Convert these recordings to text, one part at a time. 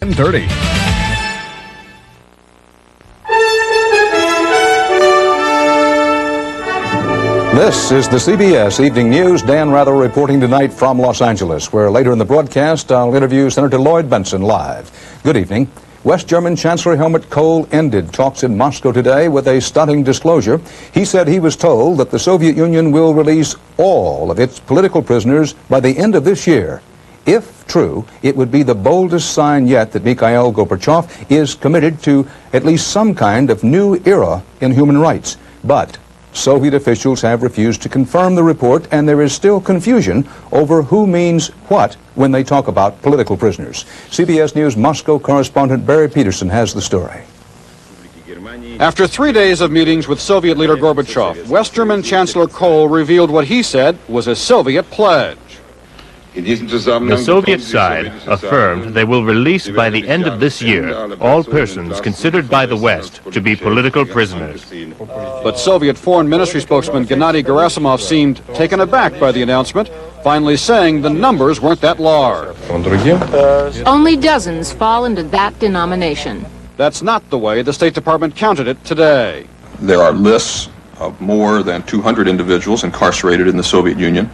10:30. This is the CBS Evening News. Dan Rather reporting tonight from Los Angeles, where later in the broadcast I'll interview Senator Lloyd Bentsen live. Good evening. West German Chancellor Helmut Kohl ended talks in Moscow today with a stunning disclosure. He said he was told that the Soviet Union will release all of its political prisoners by the end of this year. If true, it would be the boldest sign yet that Mikhail Gorbachev is committed to at least some kind of new era in human rights. But Soviet officials have refused to confirm the report, and there is still confusion over who means what when they talk about political prisoners. CBS News Moscow correspondent Barry Peterson has the story. After 3 days of meetings with Soviet leader Gorbachev, West German Chancellor Kohl revealed what he said was a Soviet pledge. The Soviet side affirmed they will release by the end of this year all persons considered by the West to be political prisoners. But Soviet Foreign Ministry spokesman Gennady Gerasimov seemed taken aback by the announcement, finally saying the numbers weren't that large. Only dozens fall into that denomination. That's not the way the State Department counted it today. There are lists of more than 200 individuals incarcerated in the Soviet Union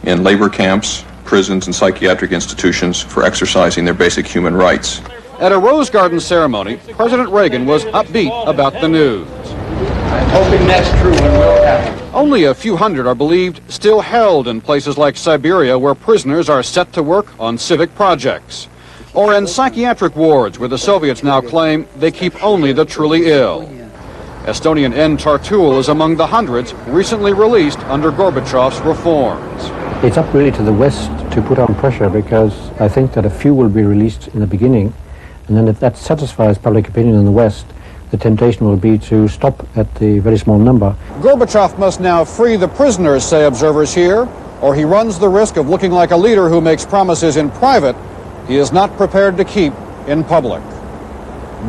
in labor camps, prisons, and psychiatric institutions for exercising their basic human rights. At a Rose Garden ceremony, President Reagan was upbeat about the news. I'm hoping that's true and will happen. Only a few hundred are believed still held in places like Siberia, where prisoners are set to work on civic projects, or in psychiatric wards where the Soviets now claim they keep only the truly ill. Estonian N. Tartul is among the hundreds recently released under Gorbachev's reforms. It's up really to the West to put on pressure, because I think that a few will be released in the beginning, and then if that satisfies public opinion in the West, the temptation will be to stop at the very small number. Gorbachev must now free the prisoners, say observers here, or he runs the risk of looking like a leader who makes promises in private he is not prepared to keep in public.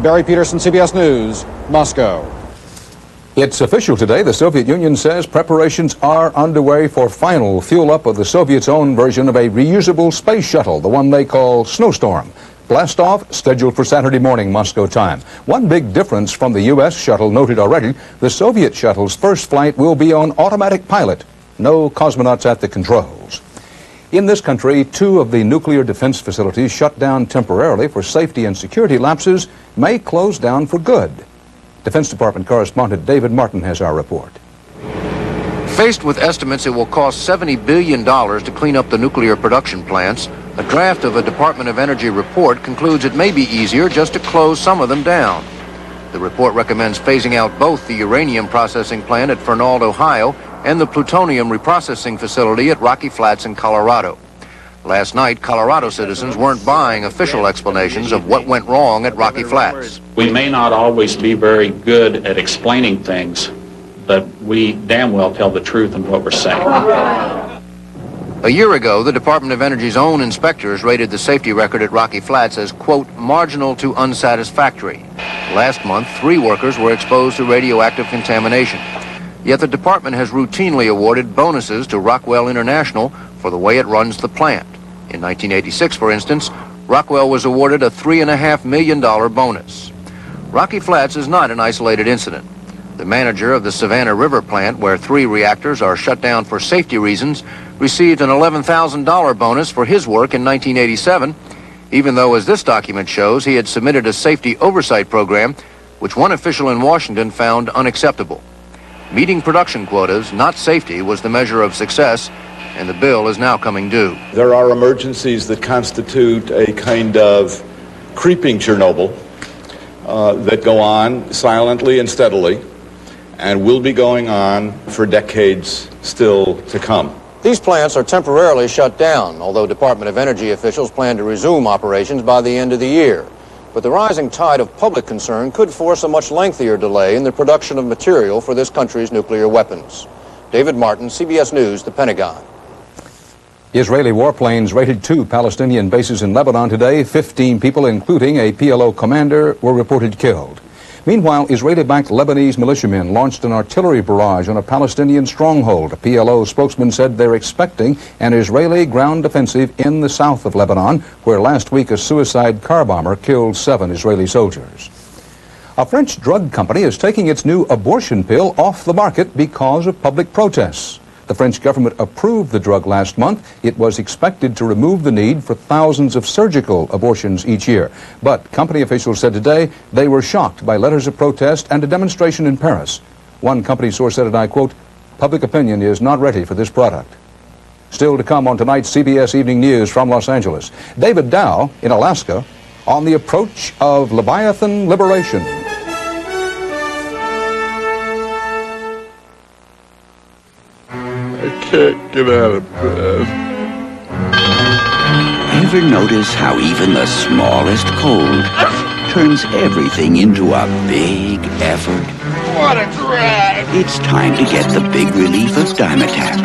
Barry Peterson, CBS News, Moscow. It's official today. The Soviet Union says preparations are underway for final fuel-up of the Soviets' own version of a reusable space shuttle, the one they call Snowstorm. Blast-off scheduled for Saturday morning Moscow time. One big difference from the U.S. shuttle noted already, the Soviet shuttle's first flight will be on automatic pilot. No cosmonauts at the controls. In this country, 2 of the nuclear defense facilities shut down temporarily for safety and security lapses may close down for good. Defense Department correspondent David Martin has our report. Faced with estimates it will cost $70 billion to clean up the nuclear production plants, a draft of a Department of Energy report concludes it may be easier just to close some of them down. The report recommends phasing out both the uranium processing plant at Fernald, Ohio, and the plutonium reprocessing facility at Rocky Flats in Colorado. Last night, Colorado citizens weren't buying official explanations of what went wrong at Rocky Flats. We may not always be very good at explaining things, but we damn well tell the truth in what we're saying. A year ago, the Department of Energy's own inspectors rated the safety record at Rocky Flats as, quote, marginal to unsatisfactory. Last month, 3 workers were exposed to radioactive contamination. Yet the department has routinely awarded bonuses to Rockwell International for the way it runs the plant. In 1986, for instance, Rockwell was awarded a $3.5 million bonus. Rocky Flats is not an isolated incident. The manager of the Savannah River plant, where 3 reactors are shut down for safety reasons, received an $11,000 bonus for his work in 1987, even though, as this document shows, he had submitted a safety oversight program, which one official in Washington found unacceptable. Meeting production quotas, not safety, was the measure of success, and the bill is now coming due. There are emergencies that constitute a kind of creeping Chernobyl that go on silently and steadily, and will be going on for decades still to come. These plants are temporarily shut down, although Department of Energy officials plan to resume operations by the end of the year. But the rising tide of public concern could force a much lengthier delay in the production of material for this country's nuclear weapons. David Martin, CBS News, the Pentagon. Israeli warplanes raided 2 Palestinian bases in Lebanon today. 15 people, including a PLO commander, were reported killed. Meanwhile, Israeli-backed Lebanese militiamen launched an artillery barrage on a Palestinian stronghold. A PLO spokesman said they're expecting an Israeli ground offensive in the south of Lebanon, where last week a suicide car bomber killed 7 Israeli soldiers. A French drug company is taking its new abortion pill off the market because of public protests. The French government approved the drug last month. It was expected to remove the need for thousands of surgical abortions each year. But company officials said today they were shocked by letters of protest and a demonstration in Paris. One company source said, and I quote, "Public opinion is not ready for this product." Still to come on tonight's CBS Evening News from Los Angeles. David Dow in Alaska on the approach of Leviathan liberation. Can't get out of bed. Ever notice how even the smallest cold turns everything into a big effort? What a drag! It's time to get the big relief of Dimetap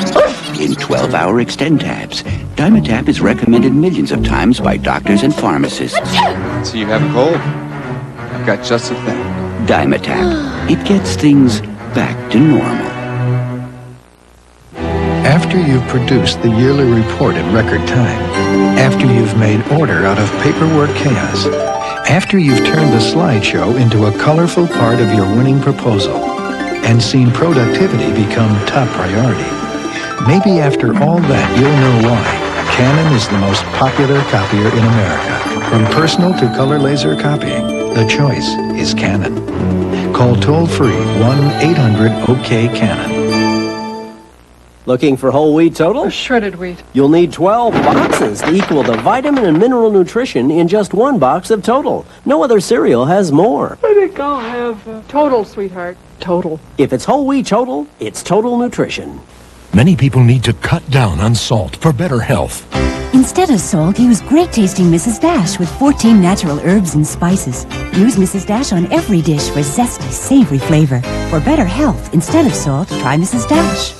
in 12-hour extend tabs. Dimetap is recommended millions of times by doctors and pharmacists. So you have a cold? I've got just the thing. Dimetap. It gets things back to normal. After you've produced the yearly report in record time, after you've made order out of paperwork chaos, after you've turned the slideshow into a colorful part of your winning proposal, and seen productivity become top priority, maybe after all that you'll know why Canon is the most popular copier in America. From personal to color laser copying, the choice is Canon. Call toll-free 1-800-OK-CANON. Looking for whole wheat total? Shredded wheat. You'll need 12 boxes to equal the vitamin and mineral nutrition in just one box of Total. No other cereal has more. I think I'll have Total, sweetheart. Total. If it's whole wheat Total, it's Total Nutrition. Many people need to cut down on salt for better health. Instead of salt, use great-tasting Mrs. Dash with 14 natural herbs and spices. Use Mrs. Dash on every dish for zesty, savory flavor. For better health, instead of salt, try Mrs. Dash.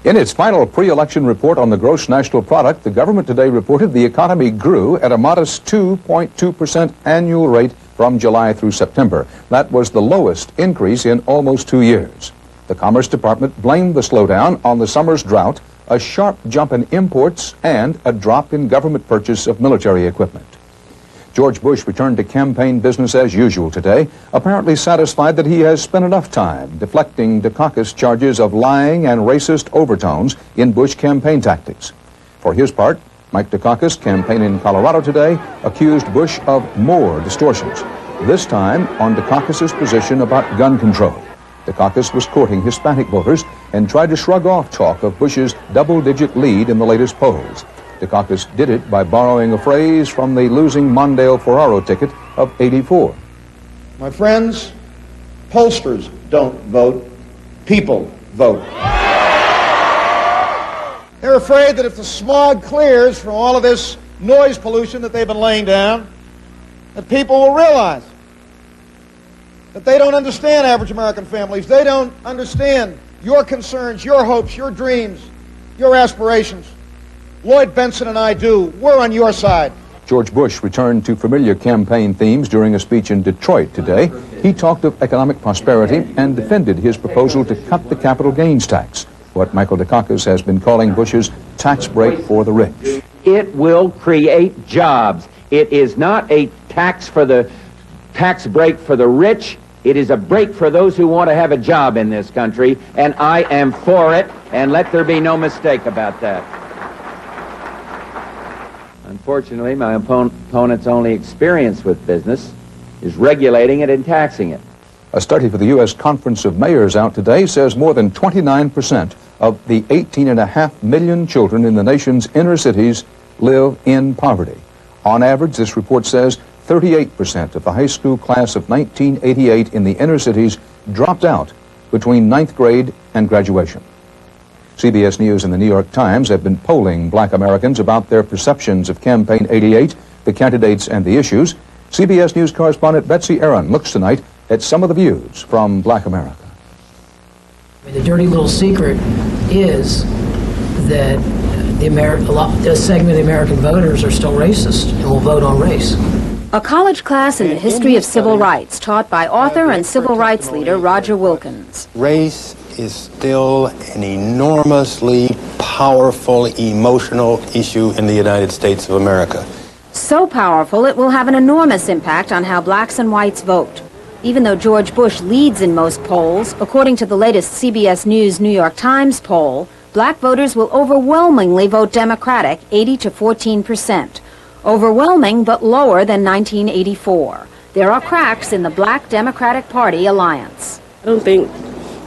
In its final pre-election report on the gross national product, the government today reported the economy grew at a modest 2.2% annual rate from July through September. That was the lowest increase in almost 2 years. The Commerce Department blamed the slowdown on the summer's drought, a sharp jump in imports, and a drop in government purchase of military equipment. George Bush returned to campaign business as usual today, apparently satisfied that he has spent enough time deflecting Dukakis charges of lying and racist overtones in Bush campaign tactics. For his part, Mike Dukakis, campaigning in Colorado today, accused Bush of more distortions, this time on Dukakis' position about gun control. Dukakis was courting Hispanic voters and tried to shrug off talk of Bush's double-digit lead in the latest polls. Dukakis did it by borrowing a phrase from the losing Mondale-Ferraro ticket of '84. My friends, pollsters don't vote, people vote. They're afraid that if the smog clears from all of this noise pollution that they've been laying down, that people will realize that they don't understand average American families. They don't understand your concerns, your hopes, your dreams, your aspirations. Lloyd Bentsen and I do. We're on your side. George Bush returned to familiar campaign themes during a speech in Detroit today. He talked of economic prosperity and defended his proposal to cut the capital gains tax, what Michael Dukakis has been calling Bush's tax break for the rich. It will create jobs. It is not a tax break for the rich. It is a break for those who want to have a job in this country, and I am for it, and let there be no mistake about that. Unfortunately, my opponent's only experience with business is regulating it and taxing it. A study for the U.S. Conference of Mayors out today says more than 29% of the 18.5 million children in the nation's inner cities live in poverty. On average, this report says 38% of the high school class of 1988 in the inner cities dropped out between 9th grade and graduation. CBS News and the New York Times have been polling black Americans about their perceptions of Campaign 88, the candidates and the issues. CBS News correspondent Betsy Aaron looks tonight at some of the views from black America. The dirty little secret is that a segment of the American voters are still racist and will vote on race. A college class in the history of civil rights taught by author and civil rights leader Roger Wilkins. Race is still an enormously powerful, emotional issue in the United States of America. So powerful it will have an enormous impact on how blacks and whites vote. Even though George Bush leads in most polls, according to the latest CBS News New York Times poll, black voters will overwhelmingly vote Democratic, 80 to 14%. Overwhelming, but lower than 1984. There are cracks in the Black Democratic Party alliance. I don't think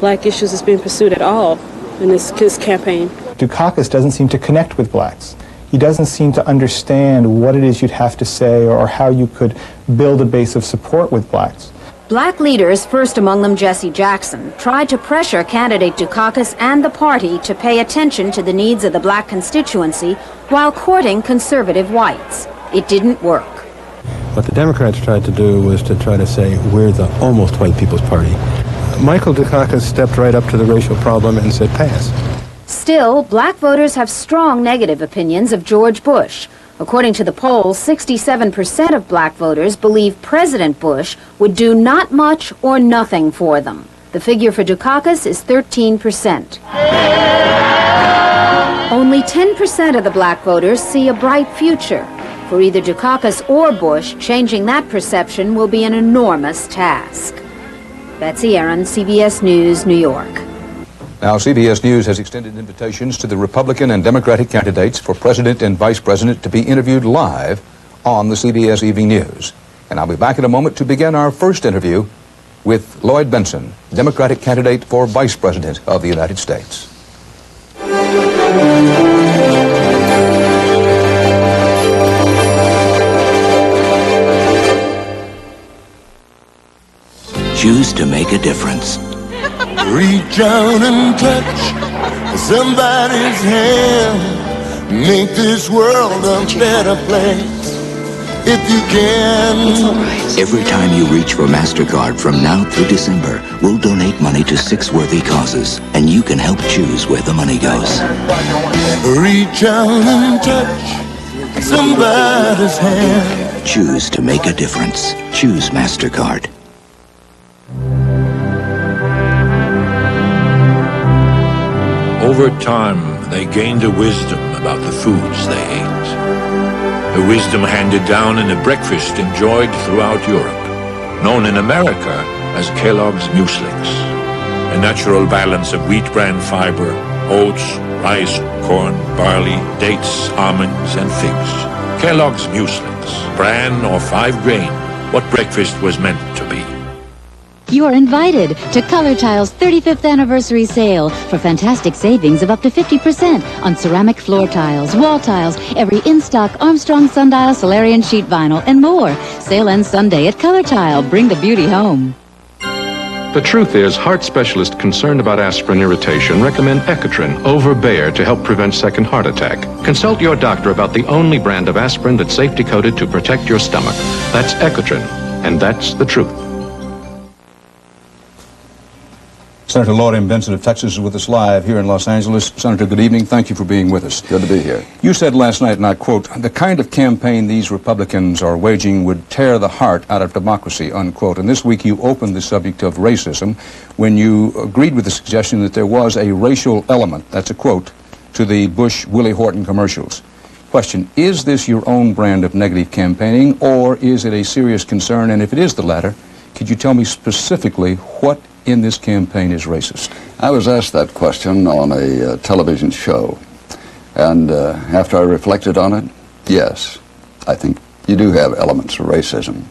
black issues is being pursued at all in this campaign. Dukakis doesn't seem to connect with blacks. He doesn't seem to understand what it is you'd have to say or how you could build a base of support with blacks. Black leaders, first among them Jesse Jackson, tried to pressure candidate Dukakis and the party to pay attention to the needs of the black constituency while courting conservative whites. It didn't work. What the Democrats tried to do was to try to say, we're the almost white people's party. Michael Dukakis stepped right up to the racial problem and said, pass. Still, black voters have strong negative opinions of George Bush. According to the poll, 67% of black voters believe President Bush would do not much or nothing for them. The figure for Dukakis is 13%. Only 10% of the black voters see a bright future. For either Dukakis or Bush, changing that perception will be an enormous task. Betsy Aaron, CBS News, New York. Now, CBS News has extended invitations to the Republican and Democratic candidates for President and Vice President to be interviewed live on the CBS Evening News. And I'll be back in a moment to begin our first interview with Lloyd Bentsen, Democratic candidate for Vice President of the United States. Choose to make a difference. Reach out and touch somebody's hand. Make this world a better place if you can. Every time you reach for MasterCard from now through December, we'll donate money to 6 worthy causes, and you can help choose where the money goes. Reach out and touch somebody's hand. Choose to make a difference. Choose MasterCard. Over time, they gained a wisdom about the foods they ate. A wisdom handed down in a breakfast enjoyed throughout Europe, known in America as Kellogg's Mueslix. A natural balance of wheat bran fiber, oats, rice, corn, barley, dates, almonds, and figs. Kellogg's Mueslix, bran or 5 grain, what breakfast was meant to be. You're invited to Color Tile's 35th anniversary sale for fantastic savings of up to 50% on ceramic floor tiles, wall tiles, every in-stock Armstrong Sundial Solarian sheet vinyl, and more. Sale ends Sunday at Color Tile. Bring the beauty home. The truth is, heart specialists concerned about aspirin irritation recommend Ecotrin over Bayer to help prevent second heart attack. Consult your doctor about the only brand of aspirin that's safety coated to protect your stomach. That's Ecotrin, and that's the truth. Senator Lloyd M. Bentsen of Texas is with us live here in Los Angeles. Senator, good evening. Thank you for being with us. Good to be here. You said last night, and I quote, "The kind of campaign these Republicans are waging would tear the heart out of democracy," unquote. And this week you opened the subject of racism when you agreed with the suggestion that there was a racial element, that's a quote, to the Bush-Willie Horton commercials. Question, is this your own brand of negative campaigning, or is it a serious concern? And if it is the latter, could you tell me specifically what in this campaign is racist? I was asked that question on a television show, and after I reflected on it, yes, I think you do have elements of racism.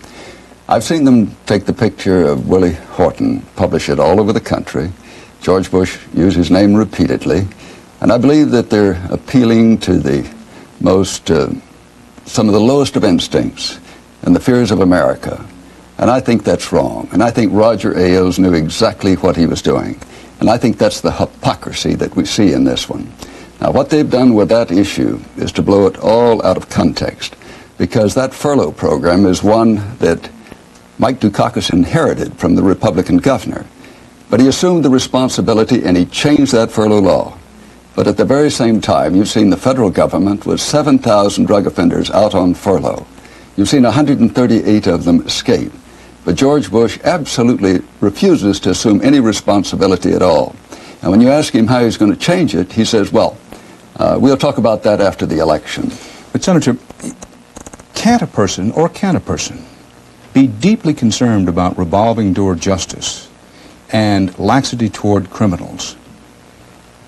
I've seen them take the picture of Willie Horton, publish it all over the country. George Bush used his name repeatedly, and I believe that they're appealing to the most, some of the lowest of instincts and the fears of America. And I think that's wrong. And I think Roger Ailes knew exactly what he was doing. And I think that's the hypocrisy that we see in this one. Now, what they've done with that issue is to blow it all out of context, because that furlough program is one that Mike Dukakis inherited from the Republican governor. But he assumed the responsibility and he changed that furlough law. But at the very same time, you've seen the federal government with 7,000 drug offenders out on furlough. You've seen 138 of them escape. But George Bush absolutely refuses to assume any responsibility at all. And when you ask him how he's going to change it, he says, well, we'll talk about that after the election. But, Senator, can a person be deeply concerned about revolving door justice and laxity toward criminals,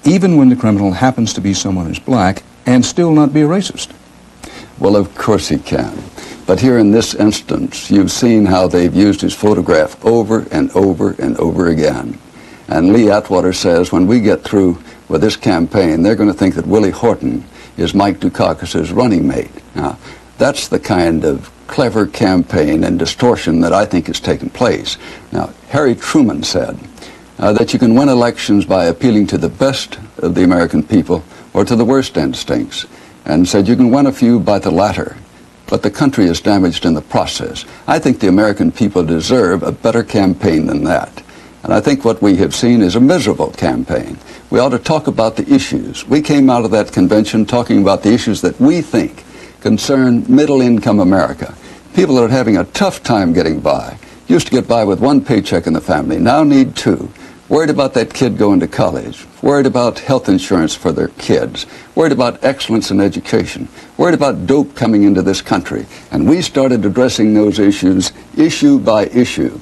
even when the criminal happens to be someone who's black, and still not be a racist? Well, of course he can. But here in this instance, you've seen how they've used his photograph over and over and over again. And Lee Atwater says when we get through with this campaign, they're going to think that Willie Horton is Mike Dukakis's running mate. Now, that's the kind of clever campaign and distortion that I think has taken place. Now, Harry Truman said that you can win elections by appealing to the best of the American people or to the worst instincts, and said you can win a few by the latter, but the country is damaged in the process. I think the American people deserve a better campaign than that. And I think what we have seen is a miserable campaign. We ought to talk about the issues. We came out of that convention talking about the issues that we think concern middle-income America. People that are having a tough time getting by. Used to get by with one paycheck in the family, now need two. Worried about that kid going to college. Worried about health insurance for their kids. Worried about excellence in education. Worried about dope coming into this country. And we started addressing those issues issue by issue.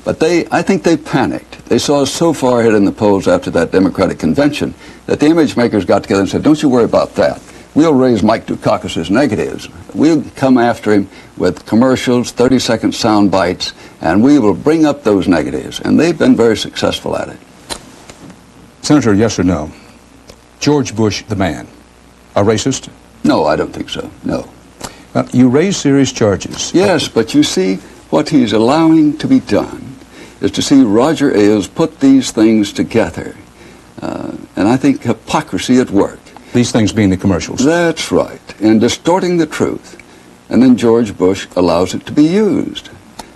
But I think they panicked. They saw us so far ahead in the polls after that Democratic convention that the image makers got together and said, don't you worry about that. We'll raise Mike Dukakis's negatives. We'll come after him with commercials, 30-second sound bites, and we will bring up those negatives. And they've been very successful at it. Senator, yes or no? George Bush, the man, a racist? No, I don't think so, no. You raise serious charges. Yes, but you see, what he's allowing to be done is to see Roger Ailes put these things together. And I think hypocrisy at work. These things being the commercials. That's right. And distorting the truth. And then George Bush allows it to be used.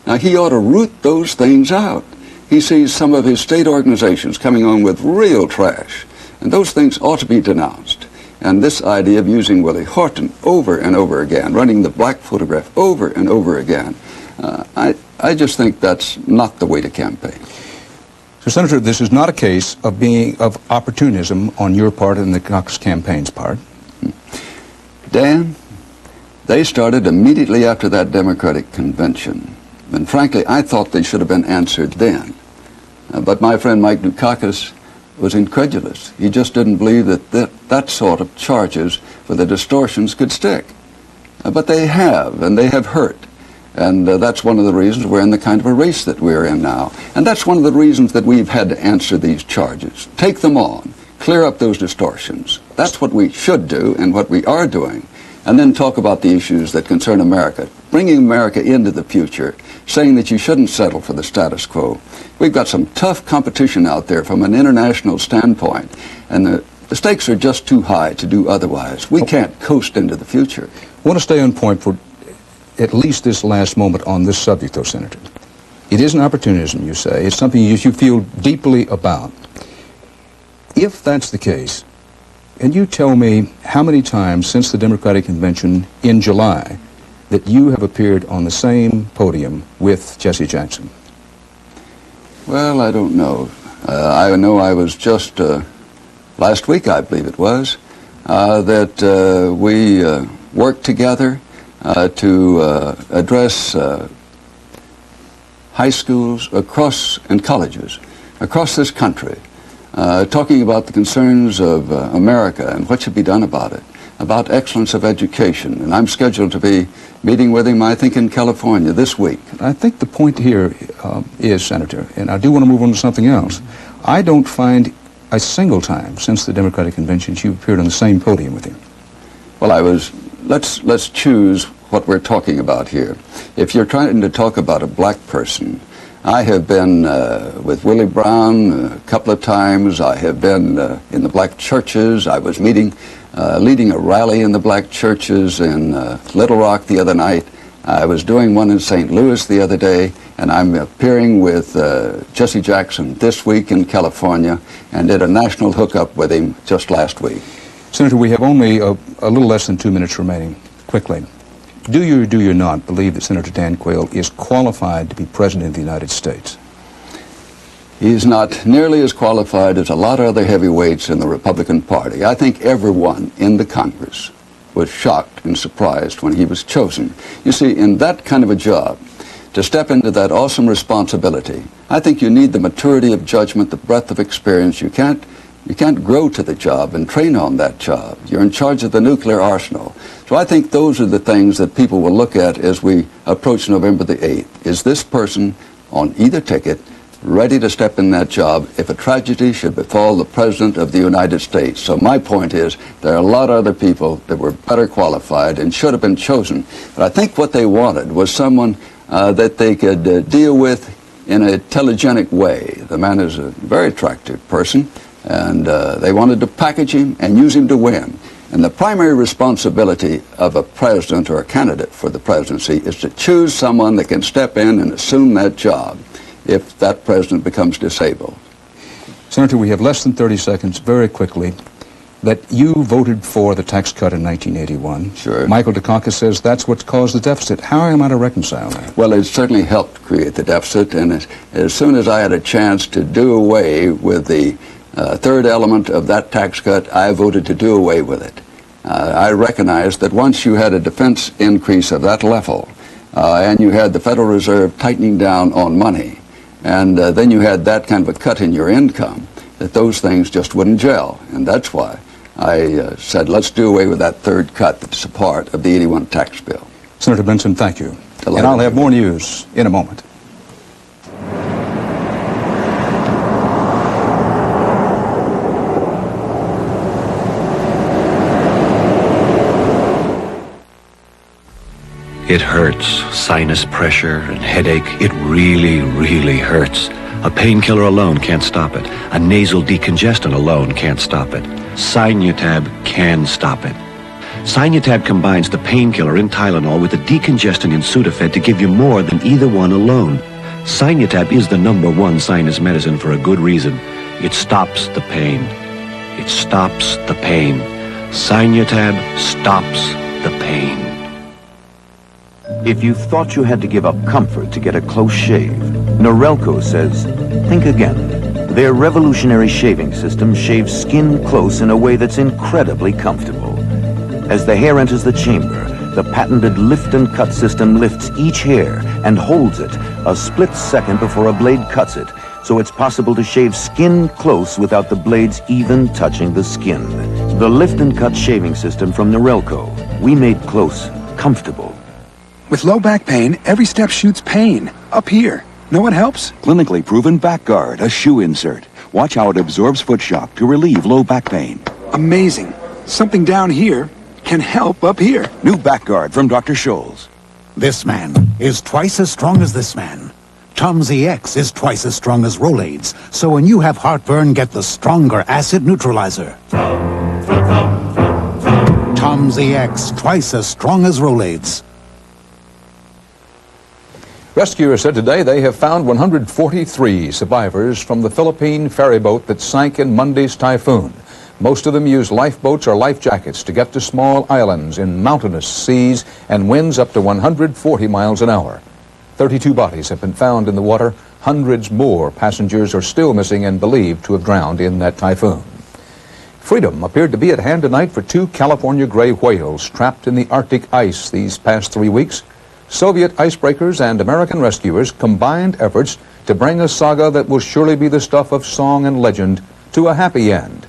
Now, he ought to root those things out. He sees some of his state organizations coming on with real trash. And those things ought to be denounced. And this idea of using Willie Horton over and over again, running the black photograph over and over again, I just think that's not the way to campaign. So, Senator, this is not a case of opportunism on your part and the Cox campaign's part. Dan, they started immediately after that Democratic convention. And frankly, I thought they should have been answered then. But my friend Mike Dukakis was incredulous. He just didn't believe that sort of charges for the distortions could stick. But they have, and they have hurt. And that's one of the reasons we're in the kind of a race that we're in now. And that's one of the reasons that we've had to answer these charges. Take them on. Clear up those distortions. That's what we should do and what we are doing. And then talk about the issues that concern America. Bringing America into the future. Saying that you shouldn't settle for the status quo. We've got some tough competition out there from an international standpoint. And the stakes are just too high to do otherwise. We can't coast into the future. I want to stay on point for at least this last moment on this subject, though, Senator. It isn't opportunism, you say. It's something you feel deeply about. If that's the case, can you tell me how many times since the Democratic Convention in July that you have appeared on the same podium with Jesse Jackson? Well, I don't know. I know I was just last week, I believe it was, that we worked together to address high schools and colleges across this country, talking about the concerns of America and what should be done about it, about excellence of education. And I'm scheduled to be meeting with him, I think, in California this week. I think the point here is, Senator, and I do want to move on to something else, I don't find a single time since the Democratic Convention you've appeared on the same podium with him. Well, let's choose what we're talking about here. If you're trying to talk about a black person, I have been with Willie Brown a couple of times. I have been in the black churches. I was leading a rally in the black churches in Little Rock the other night. I was doing one in St. Louis the other day, and I'm appearing with Jesse Jackson this week in California, and did a national hookup with him just last week. Senator, we have only a little less than 2 minutes remaining. Quickly, Do you or do you not believe that Senator Dan Quayle is qualified to be President of the United States? He's not nearly as qualified as a lot of other heavyweights in the Republican Party. I think everyone in the Congress was shocked and surprised when he was chosen. You see, in that kind of a job, to step into that awesome responsibility, I think you need the maturity of judgment, the breadth of experience. You can't grow to the job and train on that job. You're in charge of the nuclear arsenal. So I think those are the things that people will look at as we approach November the 8th. Is this person on either ticket ready to step in that job if a tragedy should befall the President of the United States? So my point is, there are a lot of other people that were better qualified and should have been chosen. But I think what they wanted was someone that they could deal with in a telegenic way. The man is a very attractive person, and they wanted to package him and use him to win. And the primary responsibility of a president or a candidate for the presidency is to choose someone that can step in and assume that job if that president becomes disabled. Senator, we have less than 30 seconds, very quickly, that you voted for the tax cut in 1981. Sure. Michael Dukakis says that's what's caused the deficit. How am I to reconcile that? Well, it certainly helped create the deficit, and as soon as I had a chance to do away with the third element of that tax cut, I voted to do away with it. I recognized that once you had a defense increase of that level, and you had the Federal Reserve tightening down on money, and then you had that kind of a cut in your income, that those things just wouldn't gel. And that's why I said, let's do away with that third cut that's a part of the 81 tax bill. Senator Benson, thank you. Delighted. And I'll have more news in a moment. It hurts. Sinus pressure and headache. It really, really hurts. A painkiller alone can't stop it. A nasal decongestant alone can't stop it. Sinutab can stop it. Sinutab combines the painkiller in Tylenol with the decongestant in Sudafed to give you more than either one alone. Sinutab is the #1 sinus medicine for a good reason. It stops the pain. It stops the pain. Sinutab stops the pain. If you thought you had to give up comfort to get a close shave, Norelco says, think again. Their revolutionary shaving system shaves skin close in a way that's incredibly comfortable. As the hair enters the chamber, the patented lift and cut system lifts each hair and holds it a split second before a blade cuts it, so it's possible to shave skin close without the blades even touching the skin. The lift and cut shaving system from Norelco. We made close comfortable. With low back pain, every step shoots pain. Up here. Know what helps? Clinically proven Back Guard, a shoe insert. Watch how it absorbs foot shock to relieve low back pain. Amazing. Something down here can help up here. New Back Guard from Dr. Scholl's. This man is twice as strong as this man. Tom's EX is twice as strong as Rolaids. So when you have heartburn, get the stronger acid neutralizer. Tom's EX, twice as strong as Rolaids. Rescuers said today they have found 143 survivors from the Philippine ferry boat that sank in Monday's typhoon. Most of them used lifeboats or life jackets to get to small islands in mountainous seas and winds up to 140 miles an hour. 32 bodies have been found in the water. Hundreds more passengers are still missing and believed to have drowned in that typhoon. Freedom appeared to be at hand tonight for 2 California gray whales trapped in the Arctic ice these past 3 weeks. Soviet icebreakers and American rescuers combined efforts to bring a saga that will surely be the stuff of song and legend to a happy end.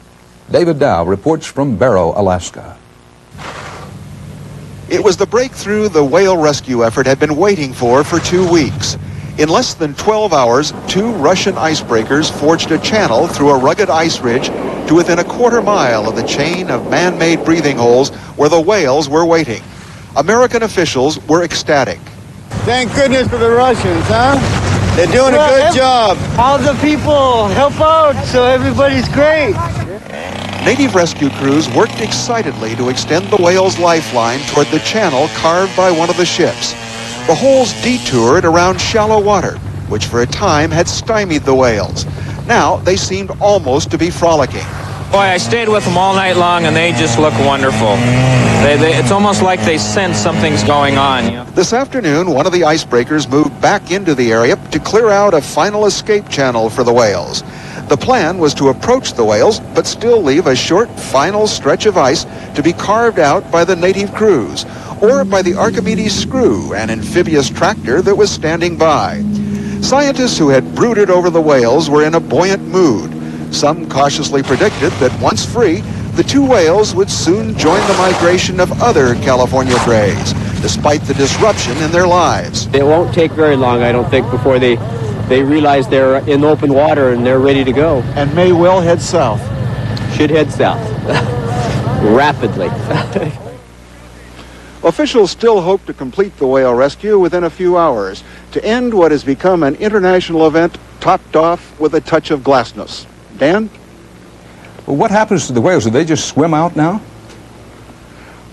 David Dow reports from Barrow, Alaska. It was the breakthrough the whale rescue effort had been waiting for 2 weeks. In less than 12 hours, 2 Russian icebreakers forged a channel through a rugged ice ridge to within a quarter mile of the chain of man-made breathing holes where the whales were waiting. American officials were ecstatic. Thank goodness for the Russians, huh? They're doing a good job. All the people help out, so everybody's great. Native rescue crews worked excitedly to extend the whale's lifeline toward the channel carved by one of the ships. The holes detoured around shallow water, which for a time had stymied the whales. Now they seemed almost to be frolicking. Boy, I stayed with them all night long, and they just look wonderful. It's almost like they sense something's going on. You know? This afternoon, one of the icebreakers moved back into the area to clear out a final escape channel for the whales. The plan was to approach the whales, but still leave a short final stretch of ice to be carved out by the native crews, or by the Archimedes screw, an amphibious tractor that was standing by. Scientists who had brooded over the whales were in a buoyant mood. Some cautiously predicted that once free, the two whales would soon join the migration of other California greys, despite the disruption in their lives. It won't take very long, I don't think, before they realize they're in open water and they're ready to go. And may well head south. Should head south. Rapidly. Officials still hope to complete the whale rescue within a few hours to end what has become an international event topped off with a touch of glassness. Dan? Well, what happens to the whales? Do they just swim out now?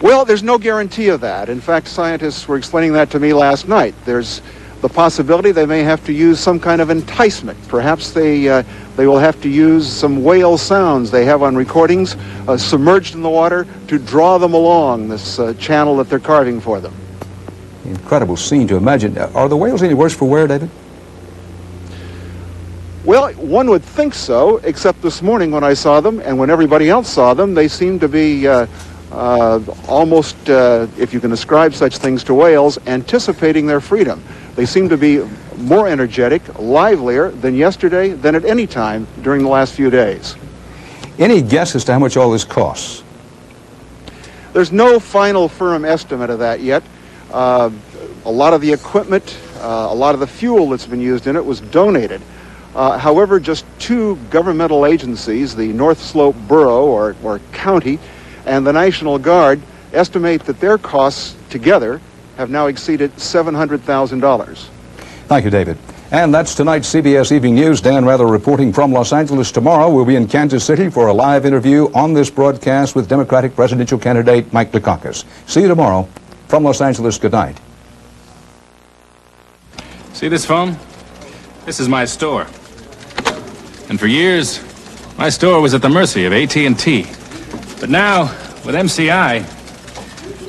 Well, there's no guarantee of that. In fact, scientists were explaining that to me last night. There's the possibility they may have to use some kind of enticement. Perhaps they will have to use some whale sounds they have on recordings submerged in the water to draw them along this channel that they're carving for them. Incredible scene to imagine. Are the whales any worse for wear, David? Well, one would think so, except this morning when I saw them and when everybody else saw them, they seemed to be almost, if you can ascribe such things to whales, anticipating their freedom. They seem to be more energetic, livelier than yesterday, than at any time during the last few days. Any guess as to how much all this costs? There's no final firm estimate of that yet. A lot of the equipment, a lot of the fuel that's been used in it was donated. However, just two governmental agencies, the North Slope Borough or County and the National Guard, estimate that their costs together have now exceeded $700,000. Thank you, David. And that's tonight's CBS Evening News. Dan Rather reporting from Los Angeles. Tomorrow we'll be in Kansas City for a live interview on this broadcast with Democratic presidential candidate Mike Dukakis. See you tomorrow. From Los Angeles, good night. See this phone? This is my store. And for years, my store was at the mercy of AT&T. But now, with MCI,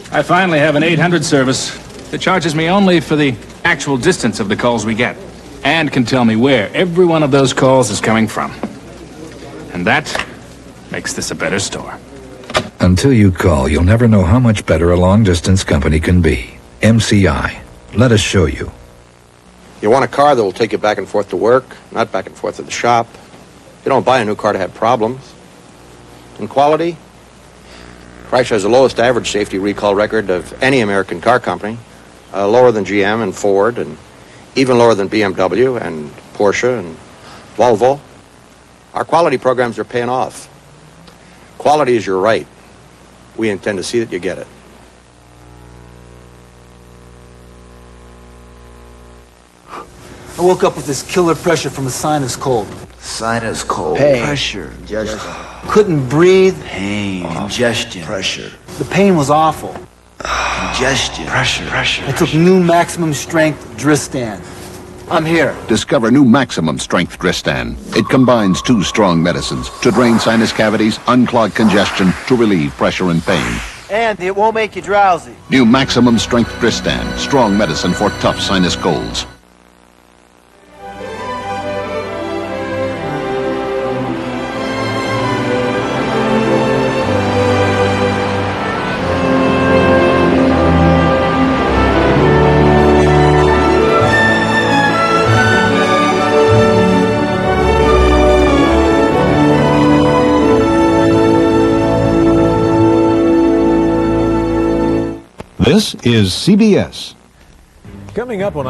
I finally have an 800 service that charges me only for the actual distance of the calls we get, and can tell me where every one of those calls is coming from. And that makes this a better store. Until you call, you'll never know how much better a long-distance company can be. MCI. Let us show you. You want a car that will take you back and forth to work, not back and forth to the shop. You don't buy a new car to have problems. In quality, Chrysler has the lowest average safety recall record of any American car company, lower than GM and Ford, and even lower than BMW and Porsche and Volvo. Our quality programs are paying off. Quality is your right. We intend to see that you get it. I woke up with this killer pressure from a sinus cold. Sinus cold. Pain. Pressure. Congestion. Couldn't breathe. Pain. Congestion. Pressure. The pain was awful. Congestion. Pressure. I took new maximum strength Dristan. I'm here. Discover new maximum strength Dristan. It combines two strong medicines to drain sinus cavities, unclog congestion, to relieve pressure and pain. And it won't make you drowsy. New maximum strength Dristan. Strong medicine for tough sinus colds. This is CBS. Coming up on